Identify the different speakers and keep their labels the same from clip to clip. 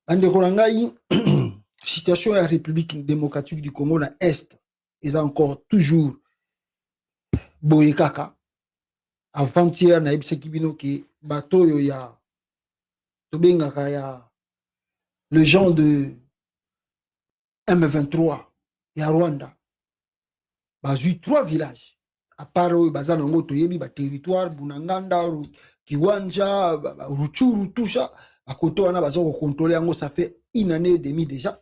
Speaker 1: Bandeko na ngai, situation de la République démocratique du Congo na Est est encore toujours boye kaka. Avant-hier na ebiseki bino ke bato yo ya tobengaka ya le genre de M23 ya Rwanda bazui 3 villages à part oyo baza nango toyebi ba territoire Bunanganda, Kiwanja, Ruchuru, tout ça bakoto wana baza ko contrôler yango ça fait une année et demie déjà.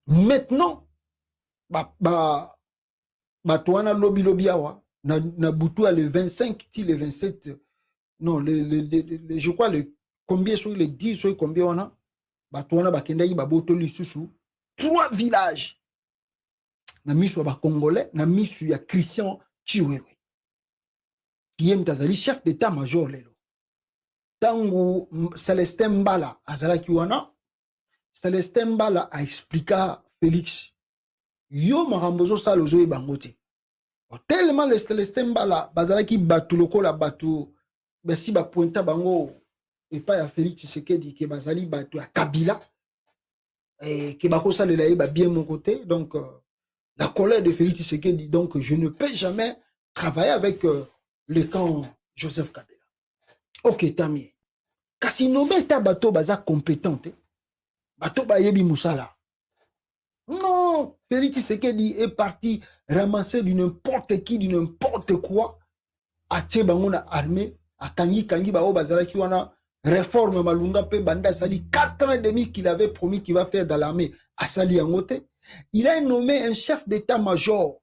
Speaker 1: Maintenant bato wana lobi awa na butu le 25 ti le 27 non je crois le combien sur le 10 sur combien wana bato wana bakendaki baboto lisusu 3 villages na misu ya ba congolais na misu ya Christian Chiwewe qui mtazali chef d'état-major lelo tangu Celestin Mbala azalaki wana. Celestin Mbala a expliqué Félix yo makambozo sala ozoye bango te tellement le Celestin Mbala bazalaki batu lokola batu basi ba pointa bango epa ya Félix Tshisekedi ke bazali batu ya Kabila et ke bakosalela ye ba bien mon côté. Donc la colère de Félix Tshisekedi, donc je ne peux jamais travailler avec le camp Joseph Kabila. Ok, tant mieux. Kasi nobeta bato baza compétente bato ba yebi musala. Non, Félix Tshisekedi est parti ramasser du n'importe qui, du n'importe quoi, à Tchebango armée, à Kangi Bao Bazalaki wana, réforme Malunga pe Banda Sali, 4 ans et demi qu'il avait promis qu'il va faire dans l'armée à Sali Angote. Il a nommé un chef d'état-major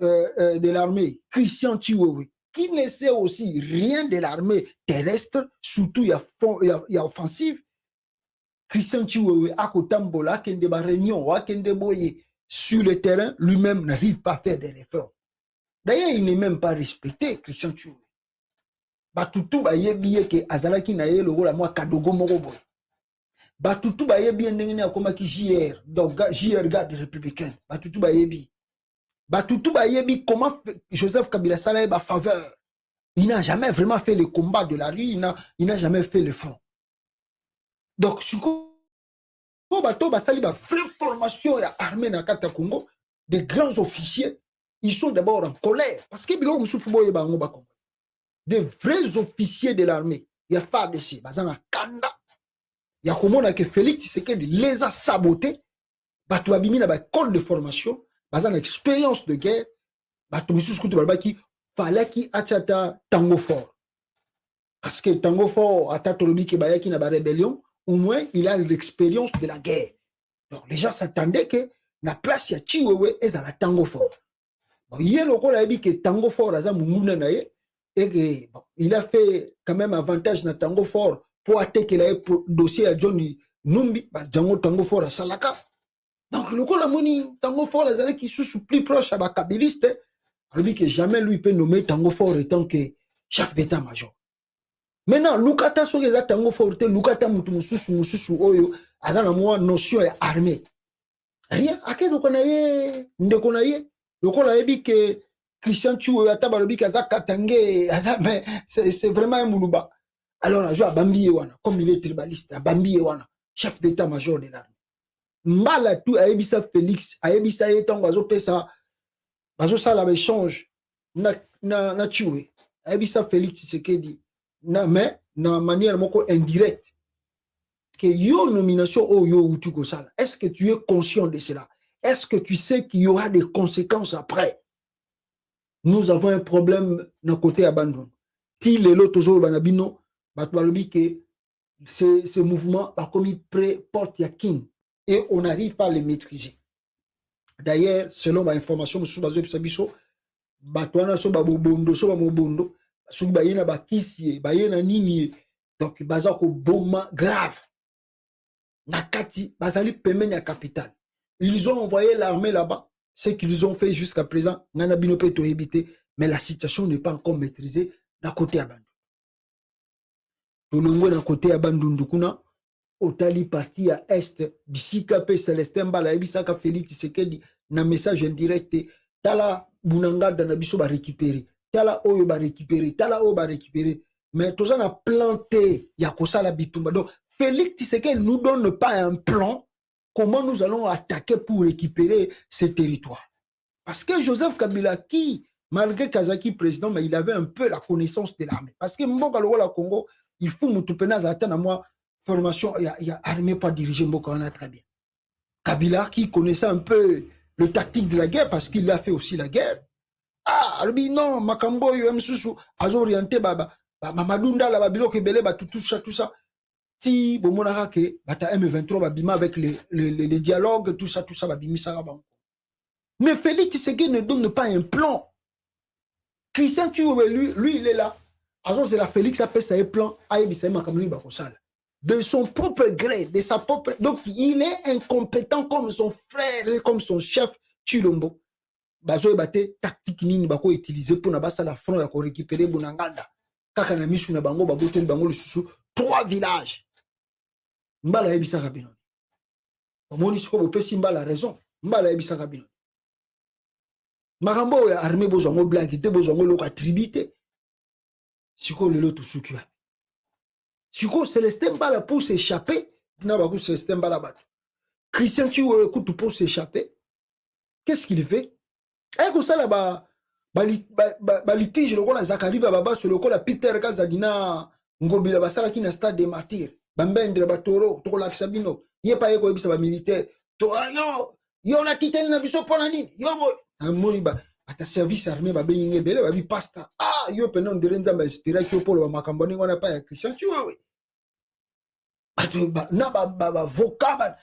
Speaker 1: de l'armée, Christian Chiwewe, qui ne sait aussi rien de l'armée terrestre, surtout il y a offensive. Christian Chiwewe a kotambola kende ba réunion wa kende boye sur le terrain, lui-même n'arrive pas à faire des réformes. D'ailleurs, il n'est même pas respecté, Christian Chiwewe. Batutu ba yebi ke azalaki na ye lokola mwa kadogo moko boye. Batutu ba yebi ndenge na komaki JR, donc JR garde républicain. Batutu ba yebi. Batutu ba yebi comment Joseph Kabila sala ba faveur. Il n'a jamais vraiment fait le combat de la rue, il n'a jamais fait le front. Donc, bato basali ba vraie formation ya armée na kata Congo, des grands officiers, ils sont d'abord en colère parce que bilo musufu boye bango ba Congo. Des vrais officiers de l'armée, il y a FARDC, bazana kanda. Il y a komona que Félix Tshisekedi les a sabotés, bato abimi na ba école de formation, bazana expérience de guerre, bato musufu kutu balaki fallait ki achata tango fort. Parce que tango fort atatolobi ke bayaki na ba rébellion. Au moins, il a l'expérience de la guerre. Donc, les gens s'attendaient que la place ya Chiwewe est dans la tango fort. Bon, hier, le a dit que tango fort a et que bon, il a fait quand même avantage dans tango fort pour attaquer le dossier à Johnny Numbi, bah, tango fort à Salaka. Donc, le a moni tango fort a qui sont plus proche à la kabiliste. Il dit que jamais lui peut nommer tango fort étant que chef d'état-major. Maintenant, Lukata so eza tango forte, Lukata mutu mususu oyo, azana mwa notion ya armée. Rien, ake ndeko na ye, ndeko na ye, lokola yebi ke Christian Chiwewe ata balobi ke aza katange, mais c'est vraiment un muluba. Alors, na jo abambi ye wana, comme il est tribaliste, abambi ye wana, chef d'état-major de l'armée. Mbala tu ayebisa Félix, ayebisa ye tango azopesa, bazosala ba échange na Chiwewe. Ayebisa Félix Tshisekedi. Mais na manière moko indirecte que yo nomination o yo utu ko sala. Est-ce que tu es conscient de cela? Est-ce que tu sais qu'il y aura des conséquences après? Nous avons un problème na côté abandon. Ti lelo tozo banabino batwalobi que ce mouvement a commis pré-porte yakin et on n'arrive pas à les maîtriser. D'ailleurs, selon ma information sur bazo biso batwana so babobondo so bamobondo soki baye na bakisi baye na nini donc baza ko boma grave nakati bazali pembeni ya capitale. Ils ont envoyé l'armée là-bas, ce qu'ils ont fait jusqu'à présent nana bino pe to éviter, mais la situation n'est pas encore maîtrisée d'un côté à Bandundu. Tolongo na côté à Bandundu kuna otali parti à est bisika pe Celestin Mbala ebisaka Félix Tshisekedi na message indirect tala Bunanganda na biso ba récupérer. Tala oyo ba récupérer, tala oyo ba récupérer. mais tout ça a planté Yakosala Bitumba. Donc, Félix Tshisekedi ne nous donne pas un plan comment nous allons attaquer pour récupérer ces territoires. Parce que Joseph Kabila, qui, malgré Kazaki président, mais il avait un peu la connaissance de l'armée. Parce que Mboka Logola Congo, il faut Moutoupena Zatan à moi, formation, il y a armée pas dirigé Mboka, on a très bien. Kabila, qui connaissait un peu le tactique de la guerre, parce qu'il a fait aussi la guerre. Ah, non, Makambo, Yemsusu, Azo orienté, Mamadunda, la Babilo, Kebele, tout ça. Si, bon, mon arake, bata M23, babima avec les dialogues, tout ça, babimi Saraban. Mais Félix Tshisekedi ne donne pas un plan. Christian Tchoué, lui, il est là. Alors, c'est la Félix appelle ça un plan. De son propre gré, de sa propre. Donc, il est incompétent comme son frère et comme son chef Chilombo. Bazo ebate tactique nini bako utiliser pour na basa la front ya ko récupérer Bonanganda. Kaka na misu na bango babotel bango le susu 3 villages. Mbala ebisa kabino. Omoni siko bopesi mbala raison. Mbala ebisa kabino. Makambo ya armée bozongo blague te bozongo loka tribité. Siko lelo to sukia. Siko Célestin Mbala pour s'échapper, na ba ku Célestin Mbala bat. Christian Tchoué écoute pour s'échapper. Qu'est-ce qu'il fait? Et comme ça là litige le la Zakari baba sur le la Peter Kazadina ngobila basala ki na stade des martyrs. Bambendre batoro to la Sabino. Yé pa yeko ebisa ba militaire. To yo na titel na biso pona nini? Yo amoni ba ata service armé ba benye bele ba bi pasta. Ah yo penon de renza ba espérer que pour le makambo ningo na pa ya Christian tu vois oui. Na ba vocal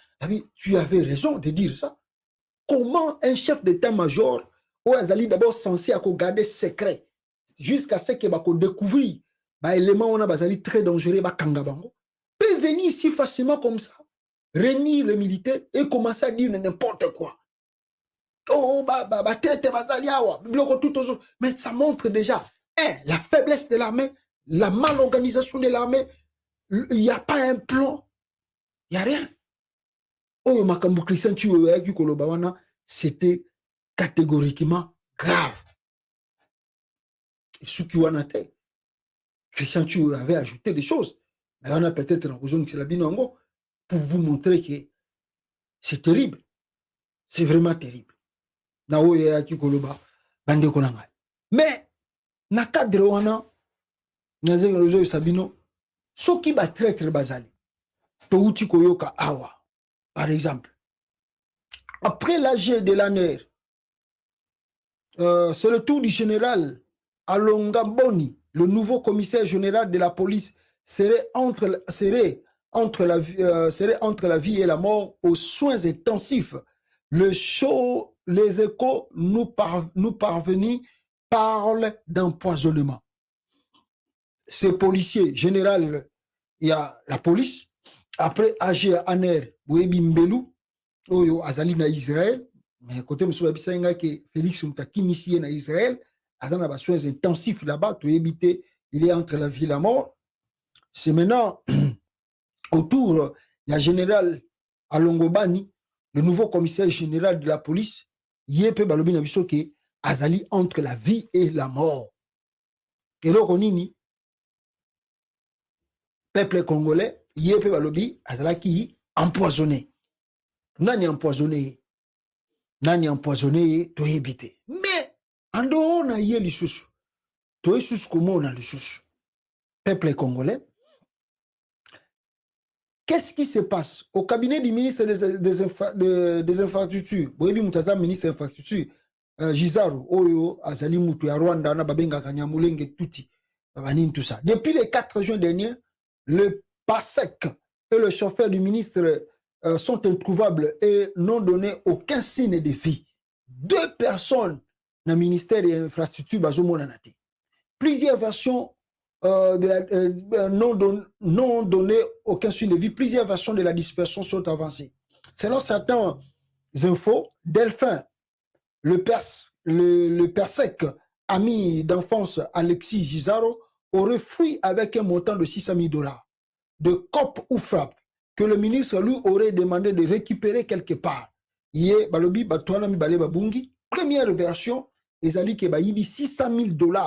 Speaker 1: tu avais raison de dire ça. Comment un chef d'état-major ou Azali d'abord censé à garder secret jusqu'à ce que va découvrir bah élément on a Bazali très dangereux bah Kangabango peut venir ici facilement comme ça réunir les militaires et commencer à dire n'importe quoi. Oh bah tête Bazali awa mais ça montre déjà la faiblesse de l'armée, la malorganisation de l'armée, il n'y a pas un plan, il n'y a rien. Oh makambo Christian Tchoué qui kolobawana c'était catégoriquement grave. Et ce qui en était, Christian Tchou avait ajouté des choses. Mais on a peut-être en besoin de la binango pour vous montrer que c'est terrible. C'est vraiment terrible. Mais, na cadre wana, na sabino, so qui va traître bazali, touti koyoka awa, par exemple. Après l'AG de l'ANER, c'est le tour du général Alonga Boni, le nouveau commissaire général de la police, serait entre la vie et la mort aux soins intensifs. Le show, les échos nous parvenus parlent d'empoisonnement. Ce policier général, il y a la police, après AG Aner, Bouebi Mbelou, Oyo Azali na Israël, mais côté M. Babisaïnga que Félix Mtakimisi na Israël, Azana a soins intensifs là-bas, tout éviter, il est entre la vie et la mort. C'est maintenant autour, il y a général Alongobani, le nouveau commissaire général de la police, Yépe Balobi Nabisoke, Azali entre la vie et la mort. Et là, on dit, peuple congolais, Yépe Balobi, Azalaki empoisonné. Nani empoisonné? Nani empoisonné, to éviter. Mais, en dehors, on a yé les sous. To sous comment on a les sous. Peuple congolais. Qu'est-ce qui se passe au cabinet du ministre des infrastructures? Boyebi Mutaza, ministre des infrastructures, Gizaru, Oyo, Azali Moutou, Rwanda, Babenga, Kanyamulenge, Touti, tout ça. Depuis le 4 juin dernier, le PASEC et le chauffeur du ministre sont introuvables et n'ont donné aucun signe de vie. 2 personnes dans le ministère des infrastructures, plusieurs versions n'ont donné aucun signe de vie. Plusieurs versions de la dispersion sont avancées. Selon certaines infos, Delphin, le PERSEC, ami d'enfance Alexis Gizaro, aurait fui avec un montant de 600 000 $, de COP ou frappe, que le ministre lui aurait demandé de récupérer quelque part. Première version, ils ont dit que 600 000 $.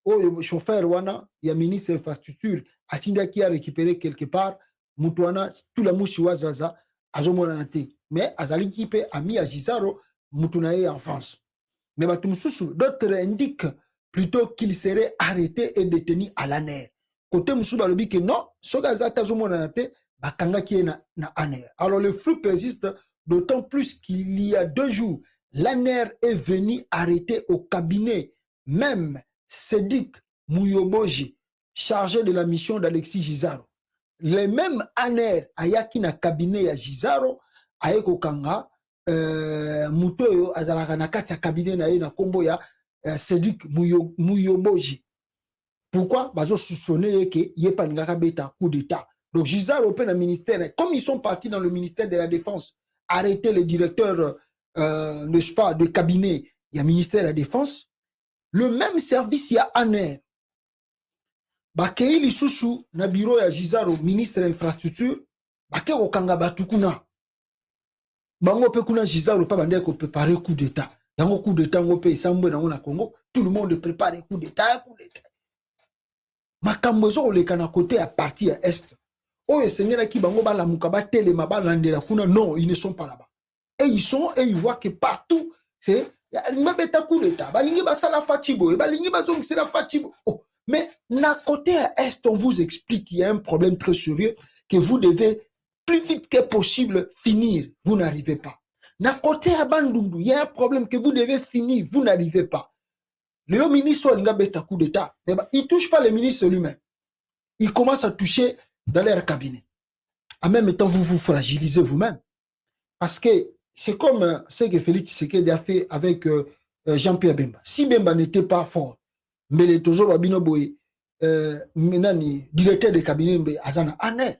Speaker 1: le chauffeur wana ya ministre infrastructure atinda qui a récupéré quelque part mutu wana tout la mouchi wazaza azomona na te mais azali ki pe ami ya Gisaro mutu na ye en France. Mais bato mususu d'autres indiquent plutôt qu'il serait arrêté et détenu à l'ANR. Côté mususu balobi que non, soki azata azomona na te bakanga ki na ANR. Alors le flou persiste d'autant plus qu'il y a 2 jours l'ANR est venu arrêter au cabinet même Sédic Mouyoboji, chargé de la mission d'Alexis Gisaro. Les mêmes ANR ayaki na cabinet ya Gisaro ayeko kanga mutoyo azalaka na kati ya cabinet na ye na kombo ya Sédic Mouyoboji. Pourquoi? Bazo soupçonner que yepa ngaka beta coup d'état. Donc Gisaro pe na ministère, comme ils sont partis dans le ministère de la Défense, arrêter le directeur n'est-ce pas de cabinet, il y a ministère de la Défense. Le même service, il y a ANR. Bakei lisusu na bureau ya Gisaro, ministre de l'infrastructure, bakei okanga batukuna. Bango pe kuna Gisaro pa bande ko préparer coup d'état. Yango coup d'état ngo pe sambwe na Congo, tout le monde prépare coup d'état, coup d'état. Makambo zo oleka na côté à partie à est. Oh sengena ki bango ba lamuka ba telema ba landela kuna, non, ils ne sont pas là-bas. Et ils sont et ils voient que partout c'est mabeta coup d'état balingi basala fatibo balingi bazongisela fatibo. Oh, mais na côté à est on vous explique qu'il y a un problème très sérieux que vous devez plus vite que possible finir, vous n'arrivez pas. Na côté à Bandundu il y a un problème que vous devez finir, vous n'arrivez pas. Le ministre a beta coup d'état, mais il touche pas le ministre lui-même, il commence à toucher dans leur cabinet. En même temps vous vous fragilisez vous-même parce que c'est comme ce que Félix Tshisekedi a fait avec Jean-Pierre Bemba. Si Bemba n'était pas fort, mais les Tozo Babino Boye, directeur de cabinet, Azana Ané.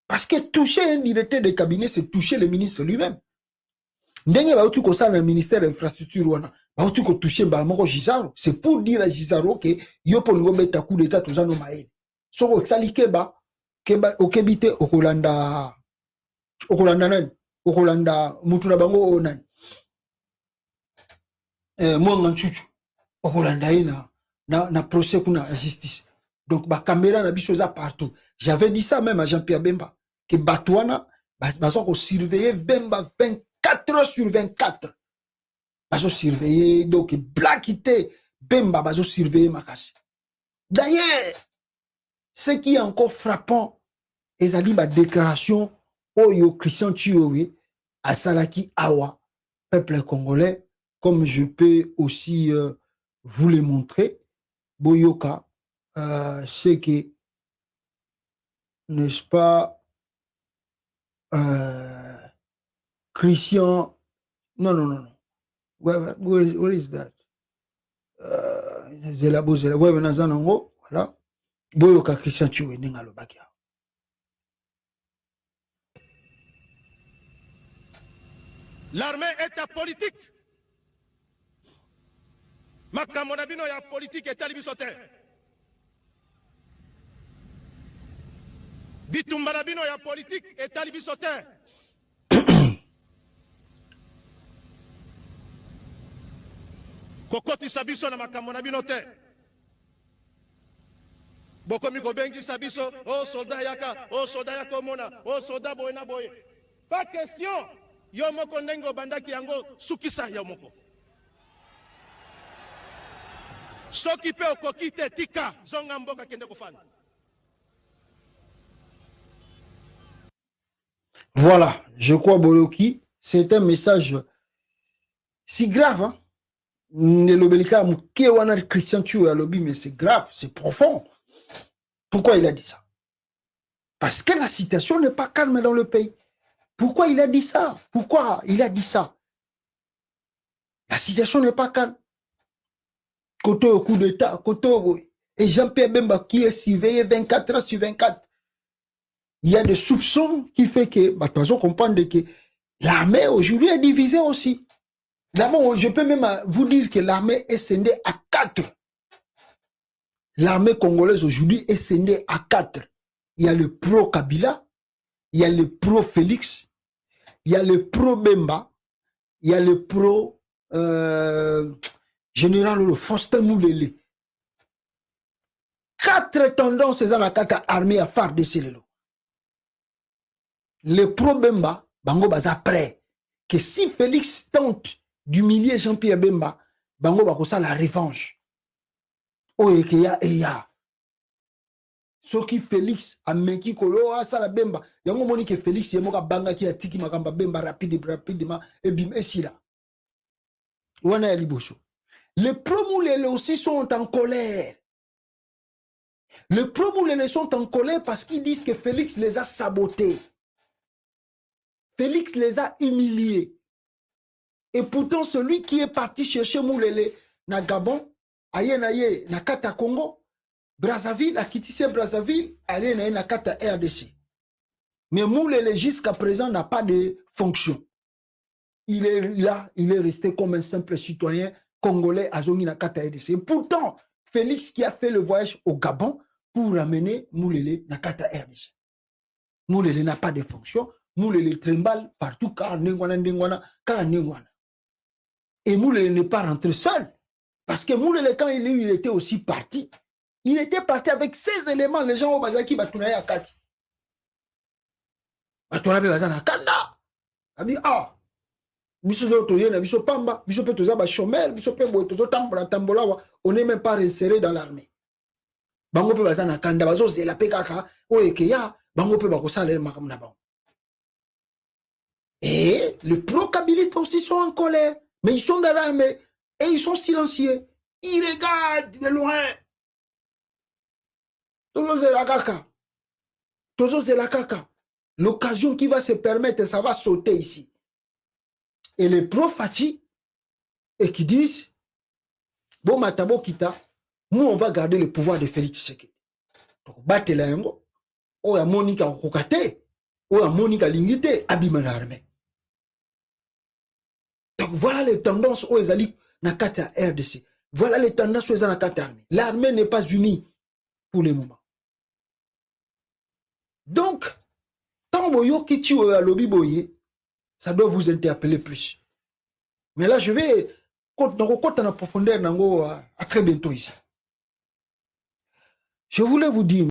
Speaker 1: Parce que toucher un directeur de cabinet, c'est toucher le ministre lui-même. Ndenge ba utuko ça dans le ministère de l'infrastructure wana, ba utuko toucher ba moko Gisaro, c'est pour dire à Gisaro que yo pour ngo beta coup d'état tozano maele. Soko exali keba okebite okolanda nani? Okolanda mutu na bango onani mwanga nchuchu okolanda ye na procès kuna justice. Donc ba caméra na biso za partout. J'avais dit ça même à Jean-Pierre Bemba que Batouana bazo ko surveiller Bemba 24 heures sur 24. Bazo surveiller donc blackité Bemba bazo surveiller Makasi. D'ailleurs, ce qui est encore frappant ezali ba déclaration Oyo Christian Chiyowe, Asalaki Awa, peuple congolais, comme je peux aussi vous le montrer, Boyoka, c'est que, n'est-ce pas, Christian, non. What is that? Zelabo, voilà. Boyoka Christian Chiyowe, Nengalo Bakia.
Speaker 2: L'armée est apolitique. Makamonabino ya politique est alibisote. Bitumbarabino ya politique est alibisote. Kokoti sabiso na makamonabino te. Bokomi kobengi sabiso, oh soldat yaka, oh soldat yaka mona, oh soldat boye na boye. Pas question. Yomoko nengo bandaki yango sukisa yomoko. Soki pe okokite tika zonga mboka kende kofana.
Speaker 1: Voilà, je crois Boloki, c'est un message si grave. Hein? Christian Chiyowe a lobby, mais c'est grave, c'est profond. Pourquoi il a dit ça? Parce que la situation n'est pas calme dans le pays. Pourquoi il a dit ça? Pourquoi il a dit ça? La situation n'est pas calme. Côté au coup d'état, côté au... Et Jean-Pierre Bemba qui est surveillé 24 heures sur 24. Il y a des soupçons qui fait que, bah, de toute façon, comprendre que l'armée aujourd'hui est divisée aussi. D'abord, je peux même vous dire que l'armée est scindée à 4. L'armée congolaise aujourd'hui est scindée à 4. Il y a le pro-Kabila, il y a le pro-Félix, il y a le pro-Bemba, il y a le pro-général Faustin Moulele. 4 tendances dans la kata armée à FARDC lelo. Les pro-Bemba, bango baza prêt. Que si Félix tente d'humilier Jean-Pierre Bemba, bango bakosa la revanche. Oye ke ya e ya. Soki Félix a menki kolo asa la Bemba. Yango moni que Félix yemoka banga ki atiki makamba Bemba rapidement et bim esila. Wana ya liboso. Les pro-Moulele aussi sont en colère. Les pro-Moulele sont en colère parce qu'ils disent que Félix les a sabotés. Félix les a humiliés. Et pourtant, celui qui est parti chercher Moulele na Gabon, aye na kata Congo, Brazzaville, a quitté Brazzaville, aye na kata RDC. Mais Moulele jusqu'à présent n'a pas de fonction. Il est là, il est resté comme un simple citoyen congolais à Zongi na kata RDC. Et pourtant, Félix qui a fait le voyage au Gabon pour ramener Moulele na kata RDC. Moulele n'a pas de fonction. Moulele trimballe partout car Ndengwana. Et Moulele n'est pas rentré seul. Parce que Moulele, quand il était aussi parti, il était parti avec 16 éléments. Les gens au Bazaki Batounaye Akati. Batounaye Bazana Kanda. A dit, ah, biso toyena, biso pamba, biso pe toza ba chômeur, biso pe boy tozo tambola, on n'est même pas inséré dans l'armée. Bango pe Bazana Kanda, bazo zela pe kaka, oyekeya, bango pe bakosala makamna bango. Et les pro-kabilistes aussi sont en colère. Mais ils sont dans l'armée et ils sont silencieux. Ils regardent de loin. Tozo c'est la caca. L'occasion qui va se permettre, ça va sauter ici. Et les pro-Fachi, et qui disent, bon matabo kita, nous on va garder le pouvoir de Félix Tshisekedi. Donc, batte la yango, oya Monica Okokate, oya Monica Lingite, abima l'armée. Donc voilà les tendances aux Ezali Nakata RDC. Voilà les tendances aux Nakata armée. L'armée n'est pas unie pour le moment. Donc, tant boyo kichi ou lobby boye, ça doit vous interpeller plus. Mais là, je vais en profondeur à très bientôt ici. Je voulais vous dire